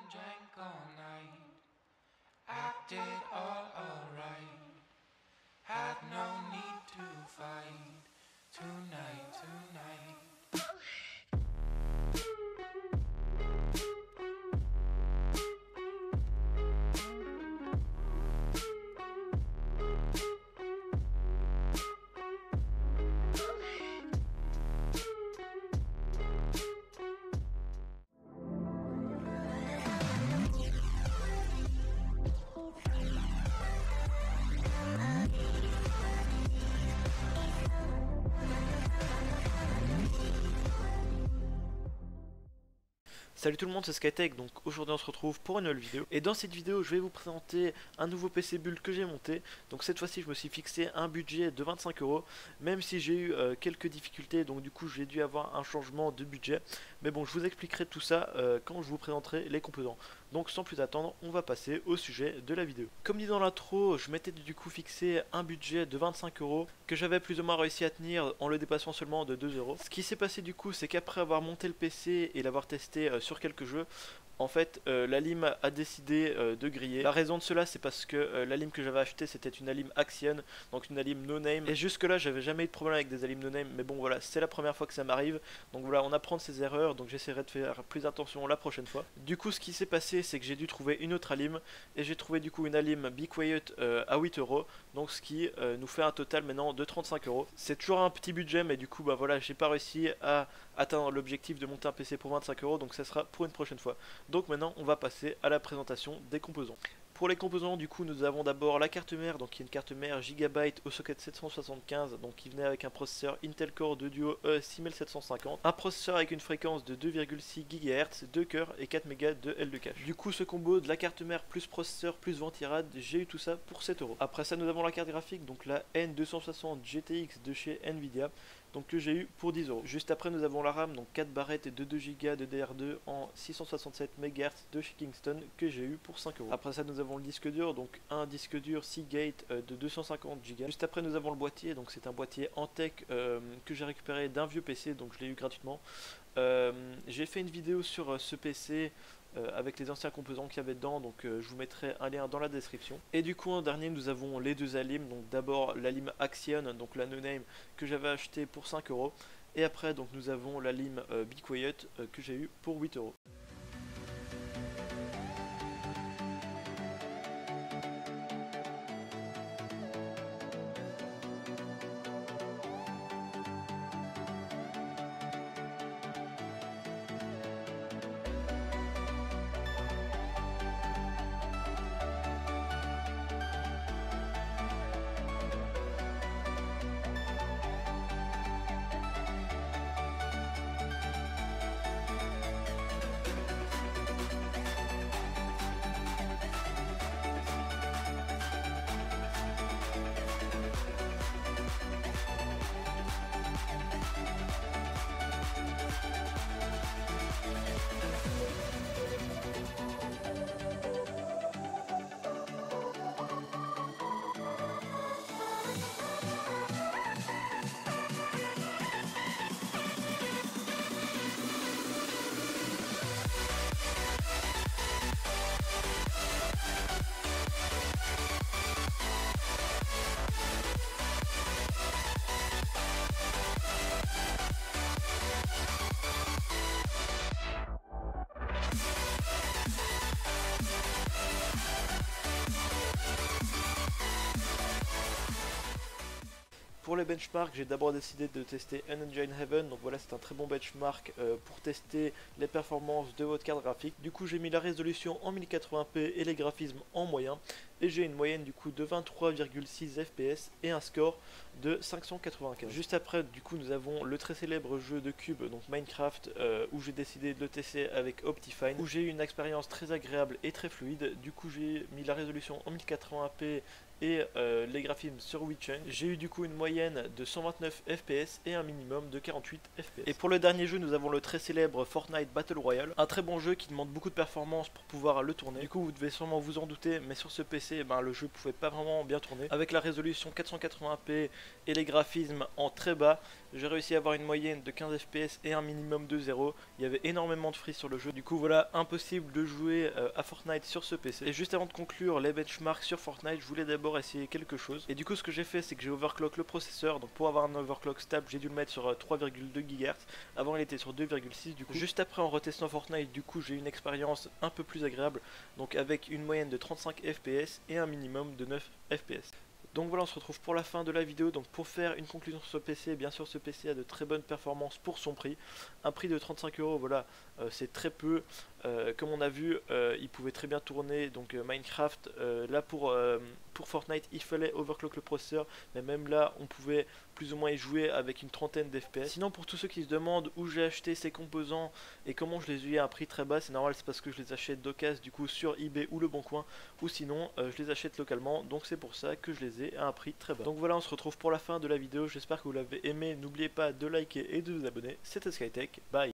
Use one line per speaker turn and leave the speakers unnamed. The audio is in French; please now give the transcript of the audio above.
and drank all night, acted all alright, had no need to fight tonight.
Salut tout le monde, c'est Skytech, donc aujourd'hui on se retrouve pour une nouvelle vidéo. Et dans cette vidéo je vais vous présenter un nouveau PC build que j'ai monté. Donc cette fois-ci je me suis fixé un budget de 25 €, même si j'ai eu quelques difficultés, donc du coup j'ai dû avoir un changement de budget. Mais bon, je vous expliquerai tout ça quand je vous présenterai les composants. Donc sans plus attendre, on va passer au sujet de la vidéo. Comme dit dans l'intro, je m'étais du coup fixé un budget de 25 € que j'avais plus ou moins réussi à tenir en le dépassant seulement de 2 €. Ce qui s'est passé du coup, c'est qu'après avoir monté le PC et l'avoir testé sur quelques jeux, en fait la lime a décidé de griller. La raison de cela, c'est parce que la lime que j'avais acheté c'était une Alim Axion, donc une Alim no name, et jusque là j'avais jamais eu de problème avec des Alim no name, mais bon voilà, c'est la première fois que ça m'arrive, donc voilà, on apprend de ses erreurs, donc j'essaierai de faire plus attention la prochaine fois. Du coup ce qui s'est passé, c'est que j'ai dû trouver une autre Alim, et j'ai trouvé du coup une Alim Be Quiet à 8 €, donc ce qui nous fait un total maintenant de 35 €. C'est toujours un petit budget, mais du coup bah voilà, j'ai pas réussi à atteindre l'objectif de monter un PC pour 25 €, donc ça sera pour une prochaine fois. Donc maintenant on va passer à la présentation des composants. Pour les composants, du coup, nous avons d'abord la carte mère, donc qui est une carte mère Gigabyte au socket 775, donc qui venait avec un processeur Intel Core de Duo E6750, un processeur avec une fréquence de 2,6 GHz, 2 cœurs et 4 Mb de L de cache. Du coup, ce combo de la carte mère plus processeur plus ventirad, j'ai eu tout ça pour 7 €. Après ça, nous avons la carte graphique, donc la N260 GTX de chez Nvidia, donc que j'ai eu pour 10 €. Juste après, nous avons la RAM, donc 4 barrettes et de 2 Go de DR2 en 667 MHz de chez Kingston, que j'ai eu pour 5 €. Après ça, nous avons le disque dur, donc un disque dur Seagate de 250 Go. Juste après, nous avons le boîtier, donc c'est un boîtier Antec que j'ai récupéré d'un vieux PC, donc je l'ai eu gratuitement. J'ai fait une vidéo sur ce PC avec les anciens composants qu'il y avait dedans, donc je vous mettrai un lien dans la description. Et du coup en dernier nous avons les deux Alim, donc d'abord l'Alim Axion, donc la no name que j'avais acheté pour 5 €, et après donc nous avons l'Alim Be Quiet que j'ai eu pour 8 €. Pour les benchmarks, j'ai d'abord décidé de tester Unengine Heaven, donc voilà, c'est un très bon benchmark pour tester les performances de votre carte graphique. Du coup j'ai mis la résolution en 1080p et les graphismes en moyen, et j'ai une moyenne du coup de 23,6 fps et un score de 595. Juste après du coup nous avons le très célèbre jeu de cube, donc Minecraft, où j'ai décidé de le tester avec Optifine, où j'ai eu une expérience très agréable et très fluide. Du coup j'ai mis la résolution en 1080p et les graphismes sur WeChunk. J'ai eu du coup une moyenne de 129 fps et un minimum de 48 fps. Et pour le dernier jeu, nous avons le très célèbre Fortnite Battle Royale, un très bon jeu qui demande beaucoup de performance pour pouvoir le tourner. Du coup vous devez sûrement vous en douter, mais sur ce PC le jeu pouvait pas vraiment bien tourner. Avec la résolution 480p et les graphismes en très bas, j'ai réussi à avoir une moyenne de 15 FPS et un minimum de 0. Il y avait énormément de freeze sur le jeu, du coup voilà, impossible de jouer à Fortnite sur ce PC. Et juste avant de conclure les benchmarks sur Fortnite, je voulais d'abord essayer quelque chose. Et du coup ce que j'ai fait, c'est que j'ai overclock le processeur. Donc pour avoir un overclock stable, j'ai dû le mettre sur 3,2 GHz. Avant il était sur 2,6 du coup. Juste après en retestant Fortnite, du coup j'ai une expérience un peu plus agréable. Donc avec une moyenne de 35 FPS et un minimum de 9 FPS. Donc voilà, on se retrouve pour la fin de la vidéo. Donc pour faire une conclusion sur ce PC, bien sûr ce PC a de très bonnes performances pour son prix. Un prix de 35 €, voilà, c'est très peu. Comme on a vu, il pouvait très bien tourner donc Minecraft. Là pour Fortnite, il fallait overclock le processeur, mais même là, on pouvait plus ou moins y jouer avec une trentaine d'FPS. Sinon, pour tous ceux qui se demandent où j'ai acheté ces composants et comment je les ai eu à un prix très bas, c'est normal, c'est parce que je les achète d'occasion du coup sur eBay ou Le Bon Coin, ou sinon je les achète localement, donc c'est pour ça que je les ai à un prix très bas. Donc voilà, on se retrouve pour la fin de la vidéo, j'espère que vous l'avez aimé, n'oubliez pas de liker et de vous abonner, c'était Skytech, bye.